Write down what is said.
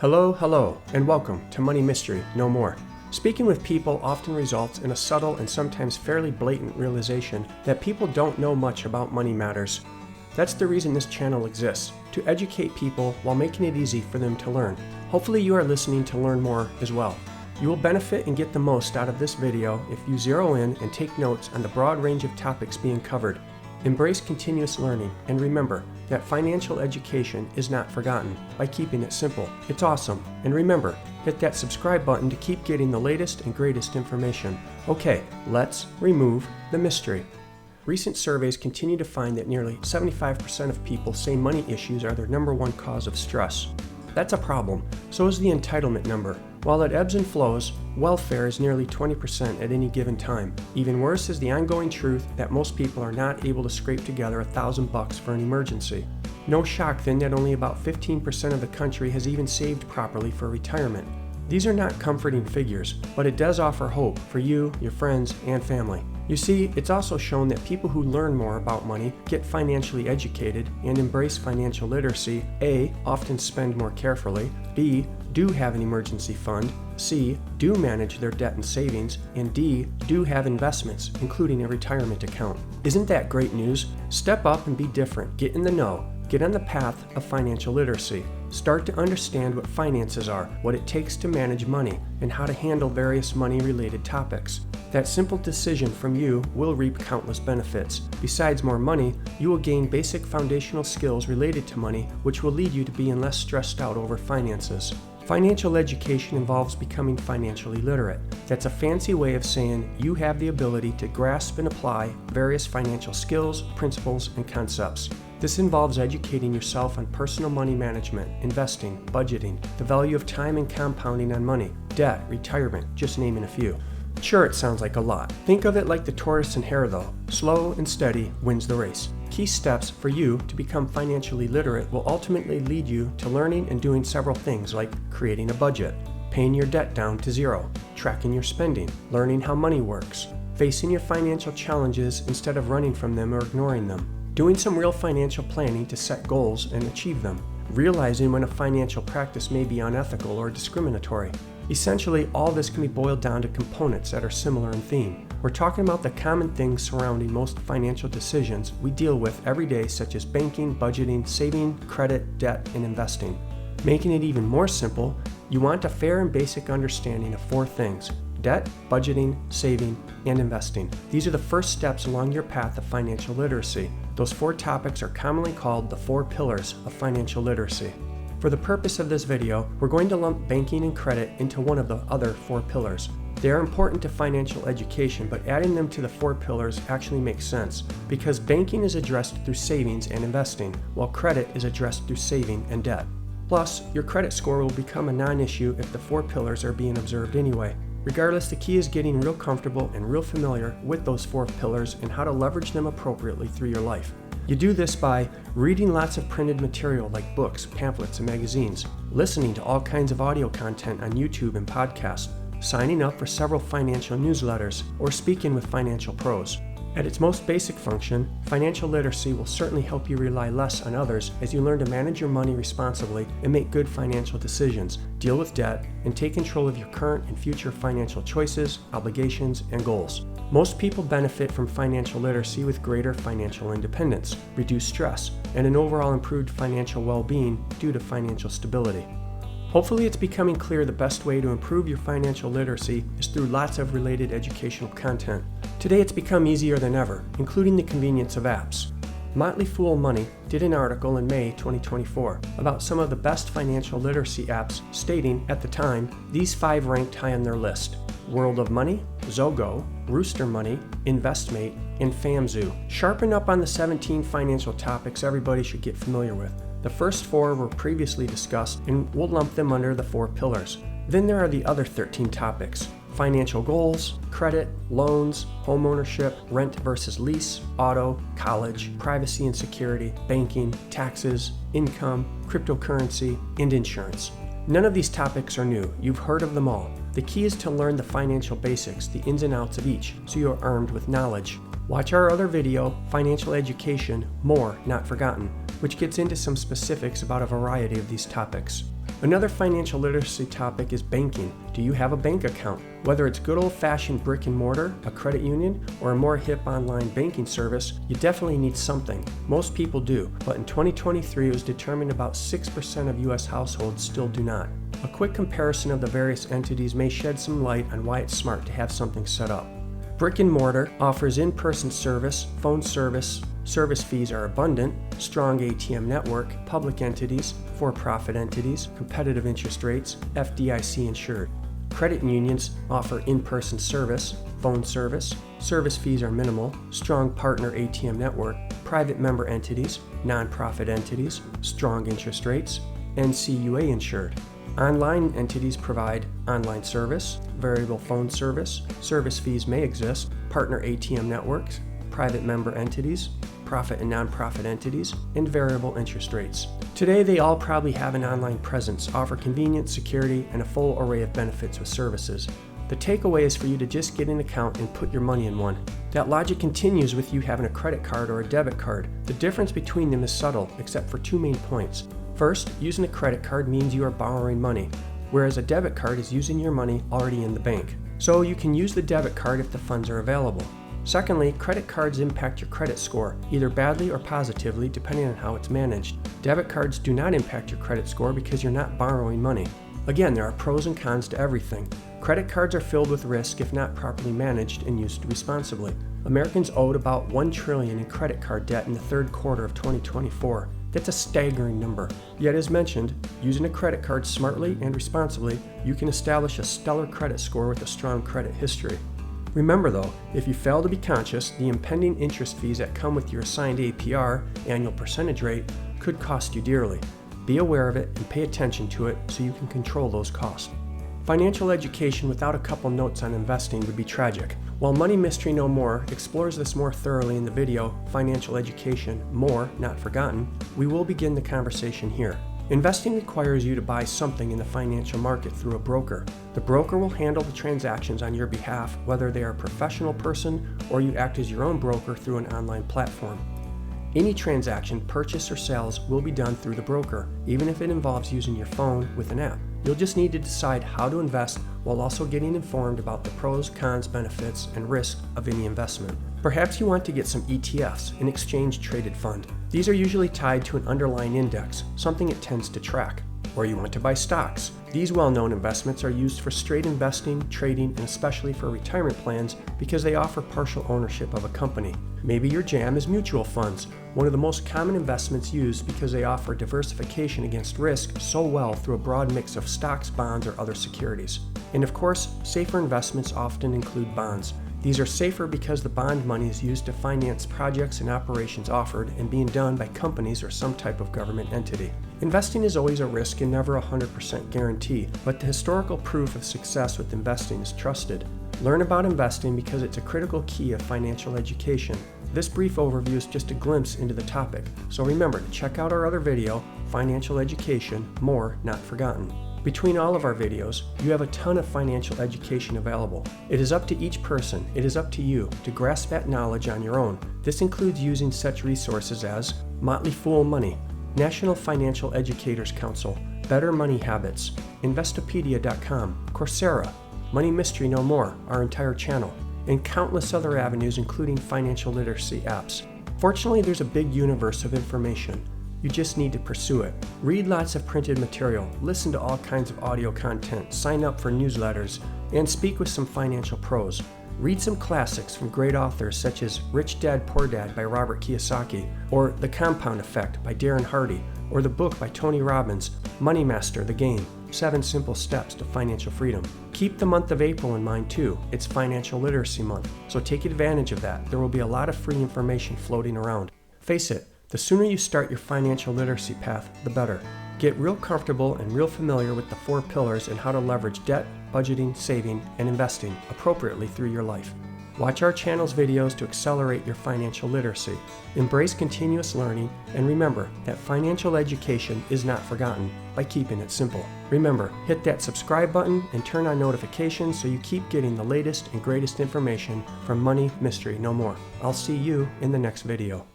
Hello, and welcome to Money Mystery No More. Speaking with people often results in a subtle and sometimes fairly blatant realization that people don't know much about money matters. That's the reason this channel exists, to educate people while making it easy for them to learn. Hopefully you are listening to learn more as well. You will benefit and get the most out of this video if you zero in and take notes on the broad range of topics being covered. Embrace continuous learning, and remember that financial education is not forgotten by keeping it simple. It's awesome. And remember, hit that subscribe button to keep getting the latest and greatest information. Okay, let's remove the mystery. Recent surveys continue to find that nearly 75% of people say money issues are their number one cause of stress. That's a problem. So is the entitlement number. While it ebbs and flows, welfare is nearly 20% at any given time. Even worse is the ongoing truth that most people are not able to scrape together $1,000 for an emergency. No shock then that only about 15% of the country has even saved properly for retirement. These are not comforting figures, but it does offer hope for you, your friends, and family. You see, it's also shown that people who learn more about money, get financially educated, and embrace financial literacy, A, often spend more carefully, B, do have an emergency fund, C, do manage their debt and savings, and D, do have investments, including a retirement account. Isn't that great news? Step up and be different. Get in the know. Get on the path of financial literacy. Start to understand what finances are, what it takes to manage money, and how to handle various money-related topics. That simple decision from you will reap countless benefits. Besides more money, you will gain basic foundational skills related to money, which will lead you to being less stressed out over finances. Financial education involves becoming financially literate. That's a fancy way of saying you have the ability to grasp and apply various financial skills, principles, and concepts. This involves educating yourself on personal money management, investing, budgeting, the value of time and compounding on money, debt, retirement, just naming a few. Sure, it sounds like a lot. Think of it like the tortoise and hare though. Slow and steady wins the race. Key steps for you to become financially literate will ultimately lead you to learning and doing several things like creating a budget, paying your debt down to zero, tracking your spending, learning how money works, facing your financial challenges instead of running from them or ignoring them, doing some real financial planning to set goals and achieve them, realizing when a financial practice may be unethical or discriminatory. Essentially, all this can be boiled down to components that are similar in theme. We're talking about the common things surrounding most financial decisions we deal with every day, such as banking, budgeting, saving, credit, debt, and investing. Making it even more simple, you want a fair and basic understanding of four things: debt, budgeting, saving, and investing. These are the first steps along your path of financial literacy. Those four topics are commonly called the four pillars of financial literacy. For the purpose of this video, we're going to lump banking and credit into one of the other four pillars. They are important to financial education, but adding them to the four pillars actually makes sense, because banking is addressed through savings and investing, while credit is addressed through saving and debt. Plus, your credit score will become a non-issue if the four pillars are being observed anyway. Regardless, the key is getting real comfortable and real familiar with those four pillars and how to leverage them appropriately through your life. You do this by reading lots of printed material like books, pamphlets, and magazines, listening to all kinds of audio content on YouTube and podcasts, signing up for several financial newsletters, or speaking with financial pros. At its most basic function, financial literacy will certainly help you rely less on others as you learn to manage your money responsibly and make good financial decisions, deal with debt, and take control of your current and future financial choices, obligations, and goals. Most people benefit from financial literacy with greater financial independence, reduced stress, and an overall improved financial well-being due to financial stability. Hopefully it's becoming clear the best way to improve your financial literacy is through lots of related educational content. Today it's become easier than ever, including the convenience of apps. Motley Fool Money did an article in May 2024 about some of the best financial literacy apps, stating at the time these 5 ranked high on their list: World of Money, Zogo, Rooster Money, InvestMate, and FamZoo. Sharpen up on the 17 financial topics everybody should get familiar with. The first 4 were previously discussed, and we'll lump them under the 4 pillars. Then there are the other 13 topics: financial goals, credit, loans, homeownership, rent versus lease, auto, college, privacy and security, banking, taxes, income, cryptocurrency, and insurance. None of these topics are new. You've heard of them all. The key is to learn the financial basics, the ins and outs of each, so you are armed with knowledge. Watch our other video, Financial Education, More Not Forgotten, which gets into some specifics about a variety of these topics. Another financial literacy topic is banking. Do you have a bank account? Whether it's good old-fashioned brick and mortar, a credit union, or a more hip online banking service, you definitely need something. Most people do, but in 2023 it was determined about 6% of US households still do not. A quick comparison of the various entities may shed some light on why it's smart to have something set up. Brick and mortar offers in-person service, phone service fees are abundant, strong ATM network, public entities, for-profit entities, competitive interest rates, FDIC insured. Credit unions offer in-person service, phone service fees are minimal, strong partner ATM network, private member entities, nonprofit entities, strong interest rates, NCUA insured. Online entities provide online service, variable phone service fees may exist, partner ATM networks, private member entities, profit and nonprofit entities, and variable interest rates. Today, they all probably have an online presence, offer convenience, security, and a full array of benefits with services. The takeaway is for you to just get an account and put your money in one. That logic continues with you having a credit card or a debit card. The difference between them is subtle, except for two main points. First, using a credit card means you are borrowing money, whereas a debit card is using your money already in the bank. So you can use the debit card if the funds are available. Secondly, credit cards impact your credit score, either badly or positively, depending on how it's managed. Debit cards do not impact your credit score because you're not borrowing money. Again, there are pros and cons to everything. Credit cards are filled with risk if not properly managed and used responsibly. Americans owed about $1 trillion in credit card debt in the third quarter of 2024. That's a staggering number. Yet as mentioned, using a credit card smartly and responsibly, you can establish a stellar credit score with a strong credit history. Remember though, if you fail to be conscious, the impending interest fees that come with your assigned APR, annual percentage rate, could cost you dearly. Be aware of it and pay attention to it so you can control those costs. Financial education without a couple notes on investing would be tragic. While Money Mystery No More explores this more thoroughly in the video, Financial Education, More, Not Forgotten, we will begin the conversation here. Investing requires you to buy something in the financial market through a broker. The broker will handle the transactions on your behalf, whether they are a professional person or you act as your own broker through an online platform. Any transaction, purchase or sales, will be done through the broker, even if it involves using your phone with an app. You'll just need to decide how to invest while also getting informed about the pros, cons, benefits, and risk of any investment. Perhaps you want to get some ETFs, an exchange-traded fund. These are usually tied to an underlying index, something it tends to track. Or you want to buy stocks. These well-known investments are used for straight investing, trading, and especially for retirement plans because they offer partial ownership of a company. Maybe your jam is mutual funds, one of the most common investments used because they offer diversification against risk so well through a broad mix of stocks, bonds, or other securities. And of course, safer investments often include bonds. These are safer because the bond money is used to finance projects and operations offered and being done by companies or some type of government entity. Investing is always a risk and never a 100% guarantee, but the historical proof of success with investing is trusted. Learn about investing because it's a critical key of financial education. This brief overview is just a glimpse into the topic, so remember to check out our other video, Financial Education, More, Not Forgotten. Between all of our videos, you have a ton of financial education available. It is up to each person, it is up to you to grasp that knowledge on your own. This includes using such resources as Motley Fool Money, National Financial Educators Council, Better Money Habits, Investopedia.com, Coursera, Money Mystery No More, our entire channel, and countless other avenues including financial literacy apps. Fortunately, there's a big universe of information. You just need to pursue it. Read lots of printed material, listen to all kinds of audio content, sign up for newsletters, and speak with some financial pros. Read some classics from great authors such as Rich Dad Poor Dad by Robert Kiyosaki, or The Compound Effect by Darren Hardy, or the book by Tony Robbins, Money Master, The Game, 7 Simple Steps to Financial Freedom. Keep the month of April in mind too. It's Financial Literacy Month, so take advantage of that. There will be a lot of free information floating around. Face it, the sooner you start your financial literacy path, the better. Get real comfortable and real familiar with the 4 pillars and how to leverage debt, budgeting, saving, and investing appropriately through your life. Watch our channel's videos to accelerate your financial literacy. Embrace continuous learning, and remember that financial education is not forgotten by keeping it simple. Remember, hit that subscribe button and turn on notifications so you keep getting the latest and greatest information from Money Mystery No More. I'll see you in the next video.